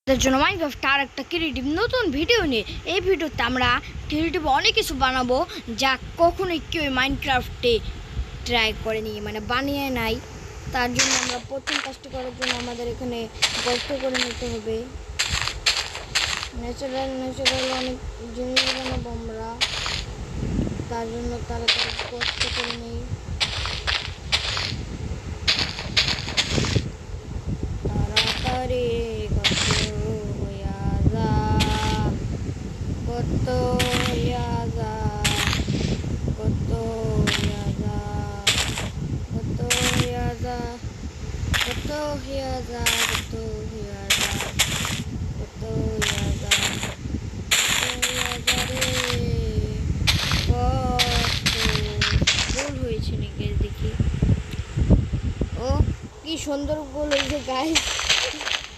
তার জন্য মাইনক্রাফট আর একটা ক্রিয়েটিভ নতুন ভিডিও নিয়ে এই ভিডিওতে আমরা ক্রিয়েটিভ অনেক কিছু বানাবো যা কখনোই কেউ মাইনক্রাফটে ট্রাই করেনি, মানে বানিয়ে নাই। তার জন্য আমরা প্রথম কাজটি করার জন্য আমাদের এখানে গর্ত করে নিতে হবে। ন্যাচারাল অনেক জিনিস বানাবো আমরা, তার জন্য তাড়াতাড়ি কষ্ট করে নিই। তাড়াতাড়ি দেখি। ও কি সুন্দর গোল হয়েছে গাইস।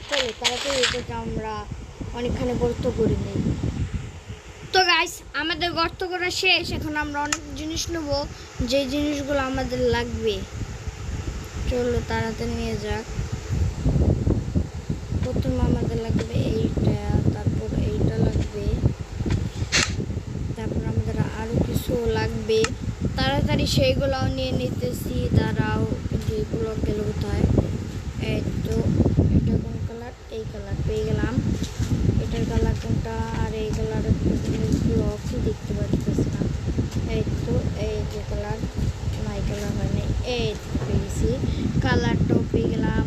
চলো তাড়াতাড়ি এটাকে আমরা অনেকখানি গর্ত করে নিই। তো গাইস আমাদের গর্ত করা শেষ। এখন আমরা অনেক জিনিস নেবো, যে জিনিসগুলো আমাদের লাগবে। চলো তাড়াতাড়ি নিয়ে যাক। প্রথমে আমাদের লাগবে এইটা, তারপর এইটা লাগবে, তারপর আমাদের আরও কিছু লাগবে। তাড়াতাড়ি সেইগুলোও নিয়ে নিতেছি, দাঁড়াও। কিন্তু এইগুলো গেল কোথায়? এই তো, এটা কোন কালার? এই কালার পেয়ে গেলাম। এটার কালার কোনটা? আর এই কালার ব্লকই দেখতে পাচ্ছি না। এই তো, এই যে কালার, না এই কালার হয় নাই। এই পেয়ে গেছি, কালারটাও পেয়ে গেলাম।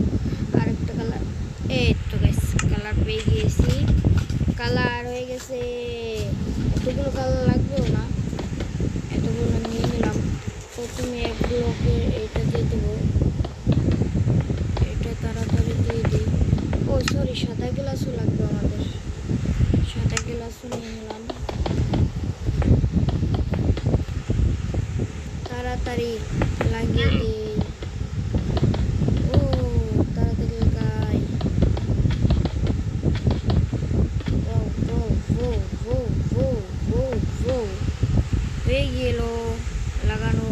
আরেকটা কালার, এই তো গাইস কালার পেয়ে গিয়েছি। কালার হয়ে গেছে। এতগুলো কালার লাগবেও না, এতগুলো নিয়ে নিলাম। প্রথমে এক ব্লকে এইটা দিয়ে দেবো, এটা তাড়াতাড়ি দিয়ে দিই। ও সরি, সাদা গ্লাসও লাগবে আমাদের, সাদা গ্লাসও নিয়ে নিলাম। তাড়াতাড়ি লাগিয়ে দিই। ও তাড়াতাড়ি লাগাই। হয়ে গেল লাগানো।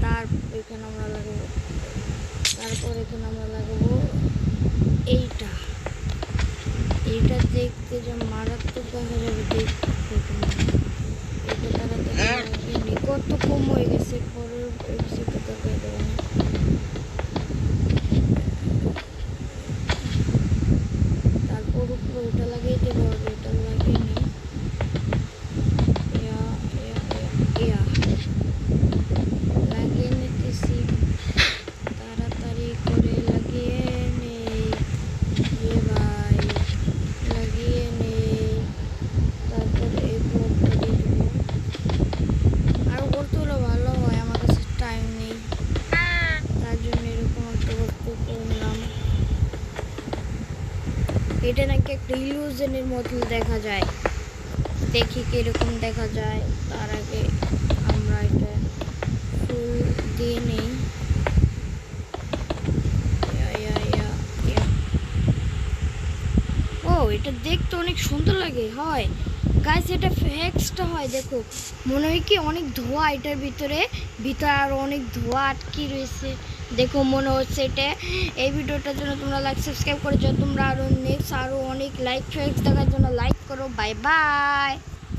তারপর এখানে আমরা লাগাবো, তারপর এখানে আমরা লাগাবো এইটা। এইটা দেখতে যে মারাত্মক দেখা যাবে দেখতে। এটা তাড়াতাড়ি কত কম হয়ে গেছে, পরের এপিসোডে দেখাই দেবে না। তারপর উপরে ওটা লাগিয়ে দেবো, এটা লাগিয়ে নিই। লাগিয়ে নিতেছি, তাড়াতাড়ি করে লাগিয়ে নেই ভাই, লাগিয়ে নেই। তারপর এই ব্লকটা দিয়ে দেবো। আরও করতে হলে ভালো হয়, আমার কাছে টাইম নেই, তার জন্য এরকম একটা করতে করলাম। এটা নাকি একটা ইলিউশনের মতো দেখা যায়, দেখি কিরকম দেখা যায়। তার আগে আমরা এটা ফুল দিয়ে নিই। ও এটা দেখতে অনেক সুন্দর লাগে হয় গাইস। এটা ফ্যাক্সটা হয়, দেখো মনে হয় কি অনেক ধোঁয়া এটার ভিতরে আর অনেক ধোঁয়া আটকে রয়েছে। দেখো মনে হচ্ছে এটা। এই ভিডিওটার জন্য তোমরা লাইক সাবস্ক্রাইব করে যাও। তোমরা আরও নেক্সট আরও অনেক লাইক ফ্যাক্স দেখার জন্য লাইক করো। Bye bye.